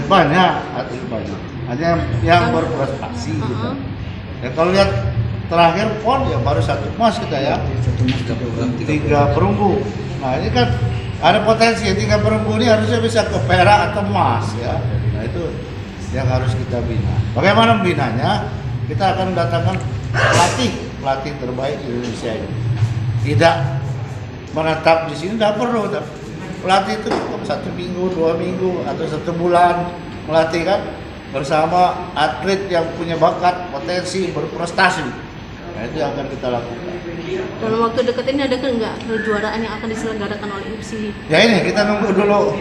atlet banyak. Hanya yang berprestasi gitu. Ya kalau lihat terakhir PON ya baru 1 emas kita ya. 3 perunggu. Nah ini kan ada potensi 3 perunggu ini harusnya bisa ke perak atau emas ya. Nah itu yang harus kita bina. Bagaimana membinanya? Kita akan mendatangkan pelatih terbaik di Indonesia ini. Tidak menetap di sini, tidak perlu. Pelatih itu cukup 1 minggu, 2 minggu, atau 1 bulan melatih kan bersama atlet yang punya bakat, potensi, berprestasi. Nah itu yang akan kita lakukan. Dalam waktu dekat ini ada nggak kejuaraan yang akan diselenggarakan oleh IFSI? Ya ini kita nunggu dulu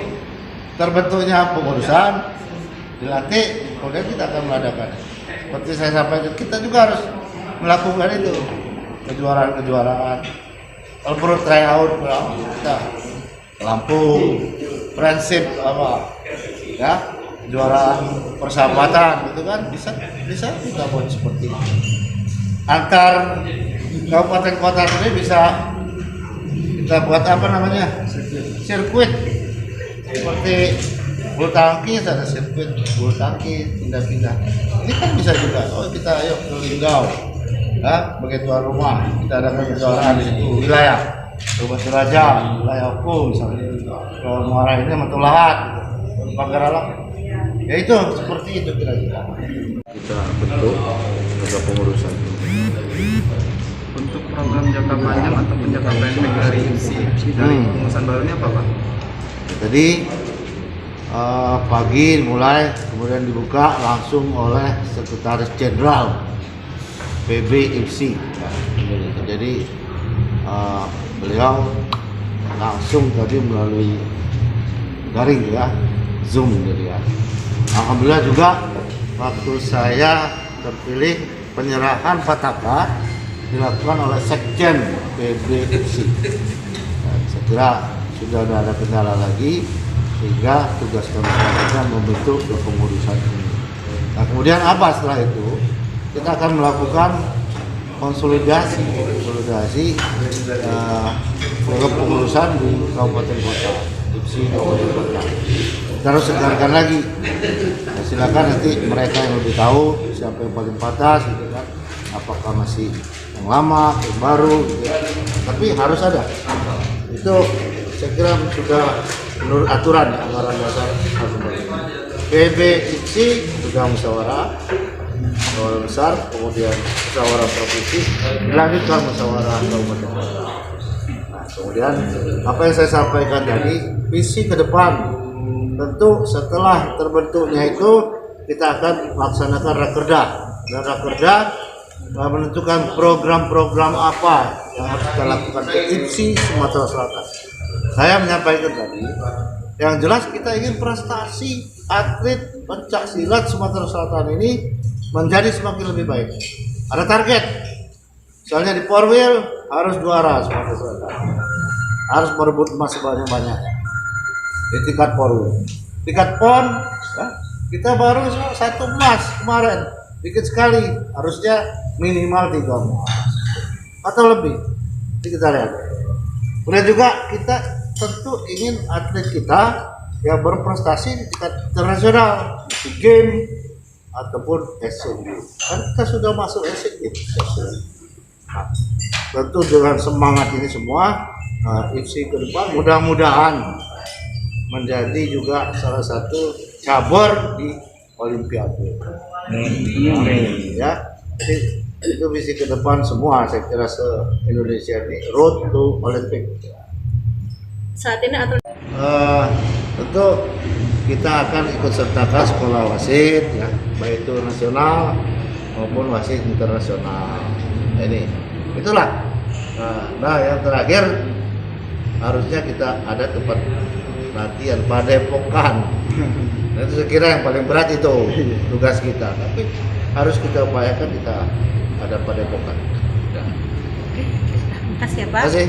terbentuknya pengurusan, dilatih, kemudian kita akan mengadakan. Seperti saya sampaikan, kita juga harus melakukan itu kejuaraan. Kalau perlu tryout, kita Lampung, prinsip apa, ya kejuaraan persahabatan, gitu kan bisa kita buat seperti itu. Antar kabupaten kota ini bisa kita buat apa namanya sirkuit seperti bulu tangkis, ada sirkuit bulu tangkis pindah-pindah. Ini kan bisa juga. Oh kita ayo ke Linggau, ya sebagai tuan rumah kita ada kejuaraan di situ wilayah Batu Raja, wilayah Hukum misalnya. Kalau Muara ini Matulahat, gitu. Pagarala. Ya itu seperti itu kira-kira. Kita bentuk lembaga pengurusan. Untuk program jangka panjang ataupun jangka pendek dari IFSI dari pengurusan baru ini apa Pak? Jadi pagi mulai, kemudian dibuka langsung oleh Sekretaris Jenderal PB IFSI. Jadi beliau langsung tadi melalui daring ya, Zoom jadi ya. Alhamdulillah juga waktu saya terpilih penyerahan Pataka dilakukan oleh Sekjen PB IFSI. Saya kira sudah tidak ada kendala lagi sehingga tugas kami selanjutnya membentuk kepengurusan ini. Nah kemudian apa setelah itu? Kita akan melakukan konsolidasi kepengurusan di kabupaten kota, IFSI kabupaten kota. Kita harus segarkan lagi. Nah, silakan nanti mereka yang lebih tahu siapa yang paling pantas, gitu kan? Apakah masih yang lama, yang baru, gitu. Tapi harus ada. Itu saya kira sudah menurut aturan anggaran dasar PB IFSI sudah musyawarah besar, kemudian musyawarah provinsi, dilanjutkan musyawarah kabupaten kota. Nah, kemudian apa yang saya sampaikan tadi, visi ke depan tentu setelah terbentuknya itu kita akan melaksanakan rakerda dan rakerda menentukan program-program apa yang harus kita lakukan ke IFSI Sumatera Selatan. Saya menyampaikan tadi, yang jelas kita ingin prestasi atlet pencak silat Sumatera Selatan ini menjadi semakin lebih baik. Ada target, misalnya di Porwil harus juara Sumatera Selatan, harus merebut emas sebanyak-banyaknya di tingkat Porwil. Tingkat PON, ya, kita baru 1 emas kemarin, dikit sekali, harusnya minimal 3 emas atau lebih. Jadi kita lihat. Kemudian juga kita tentu ingin atlet kita yang berprestasi di tingkat internasional, di game ataupun Asian Games. Kan kita sudah masuk Asian Games. Nah, tentu dengan semangat ini semua, IFSI ke depan mudah-mudahan menjadi juga salah satu cabur di Olimpiade. Ya, jadi itu visi ke depan semua. Saya kira se-Indonesia ini road to Olympic. Saat ini atlet tentu kita akan ikut sertakan sekolah wasit ya, baik itu nasional maupun wasit internasional. Ini itulah. Nah yang terakhir harusnya kita ada tempat latihan padepokan. Nah, itu saya kira yang paling berat itu tugas kita, tapi harus kita upayakan kita ada padepokan. Terima kasih ya Pak. Terima kasih.